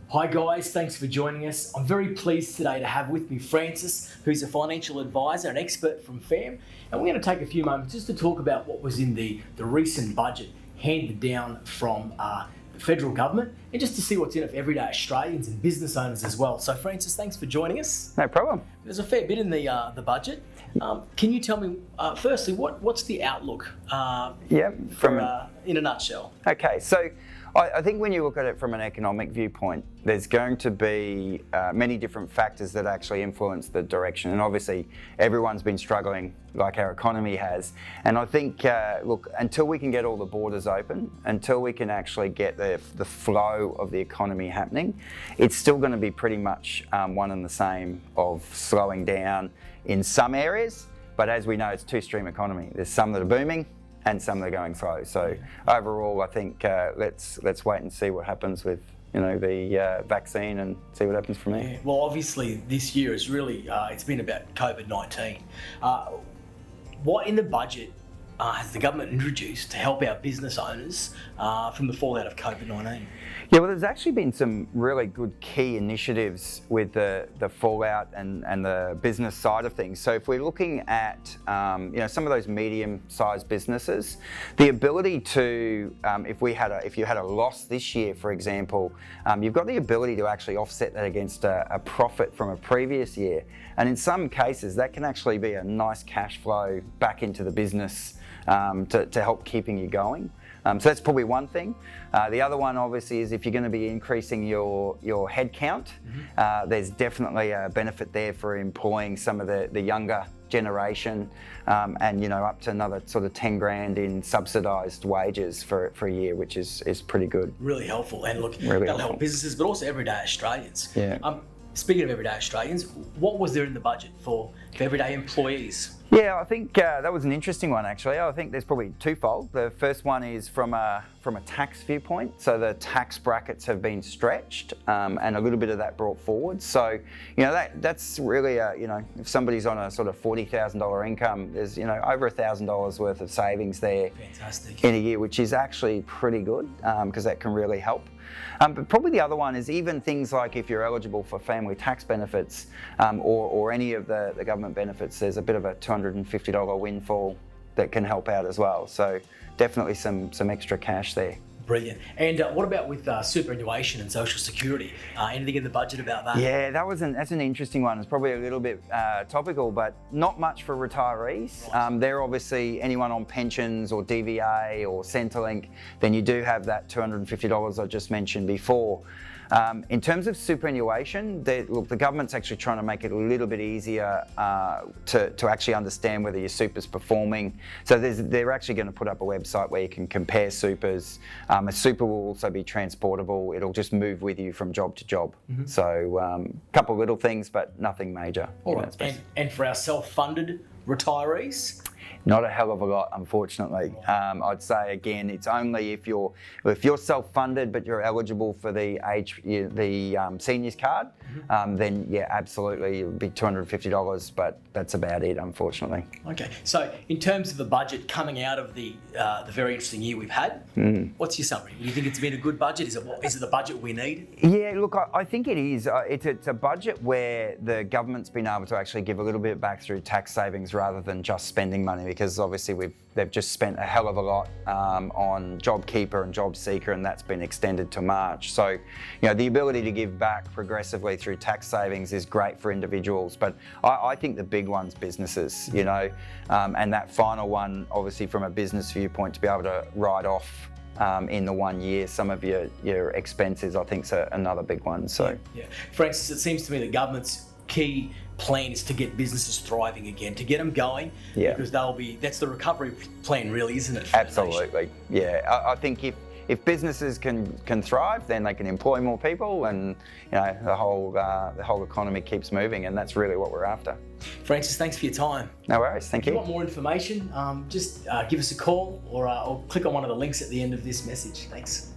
Hi guys, thanks for joining us. I'm very pleased today to have with me Francis, who's a financial advisor and expert from FAM, and we're going to take a few moments just to talk about what was in the recent budget handed down from the federal government, and just to see what's in it for everyday Australians and business owners as well. So Francis, thanks for joining us. No problem. There's a fair bit in the budget. Can you tell me, firstly, what's the outlook in a nutshell? Okay, so I think when you look at it from an economic viewpoint, there's going to be many different factors that actually influence the direction. And obviously, everyone's been struggling like our economy has. And I think, look, until we can get all the borders open, until we can actually get the flow of the economy happening, it's still going to be pretty much one and the same of slowing down in some areas. But as we know, it's a two-stream economy. There's some that are booming and some that are going slow. So overall, I think let's wait and see what happens with the vaccine and see what happens from there. Yeah. Well, obviously this year is really it's been about COVID-19. What in the budget has the government introduced to help our business owners from the fallout of COVID-19? Yeah, well, there's actually been some really good key initiatives with the fallout and the business side of things. So if we're looking at some of those medium-sized businesses, the ability to if you had a loss this year, for example, you've got the ability to actually offset that against a profit from a previous year, and in some cases that can actually be a nice cash flow back into the business to help keeping you going. So that's probably one thing. The other one, obviously, is if you're going to be increasing your head count, there's definitely a benefit there for employing some of the younger generation, and up to another sort of 10 grand in subsidised wages for a year, which is pretty good. Really helpful, and look, really that'll help businesses, but also everyday Australians. Yeah. Speaking of everyday Australians, what was there in the budget for everyday employees? Yeah, I think that was an interesting one, actually. I think there's probably twofold. The first one is from a tax viewpoint. So the tax brackets have been stretched, and a little bit of that brought forward. So, that's really, if somebody's on a sort of $40,000 income, there's, over $1,000 worth of savings there. Fantastic. In a year, which is actually pretty good, because that can really help. But probably the other one is even things like if you're eligible for family tax benefits or any of the government benefits, there's a bit of a $250 windfall that can help out as well. So definitely some extra cash there. Brilliant. And what about with superannuation and social security? Anything in the budget about that? Yeah, that's an interesting one. It's probably a little bit topical, but not much for retirees. Right. They're obviously anyone on pensions or DVA or Centrelink, then you do have that $250 I just mentioned before. In terms of superannuation, the government's actually trying to make it a little bit easier to actually understand whether your super's performing. So they're actually going to put up a website where you can compare supers. A super will also be transportable. It'll just move with you from job to job. Mm-hmm. So a couple of little things, but nothing major. All right. And for our self-funded retirees? Not a hell of a lot, unfortunately. I'd say again, it's only if you're self-funded but you're eligible for the seniors card, then yeah, absolutely, it would be $250, but that's about it, unfortunately. Okay, so in terms of the budget coming out of the very interesting year we've had, what's your summary? Do you think it's been a good budget? Is it the budget we need? Yeah, look, I think it is. It's a budget where the government's been able to actually give a little bit back through tax savings rather than just spending money, because obviously they've just spent a hell of a lot on JobKeeper and JobSeeker, and that's been extended to March. So, the ability to give back progressively through tax savings is great for individuals, but I think the big one's businesses, and that final one, obviously from a business viewpoint, to be able to write off in the 1 year some of your expenses, I think is another big one. So, yeah. Francis, it seems to me the government's key plan is to get businesses thriving again, to get them going, because that's the recovery plan, really, isn't it? Absolutely, yeah. I think if businesses can thrive, then they can employ more people, and the whole economy keeps moving, and that's really what we're after. Francis, thanks for your time. No worries, thank you. If you want more information, just give us a call or click on one of the links at the end of this message. Thanks.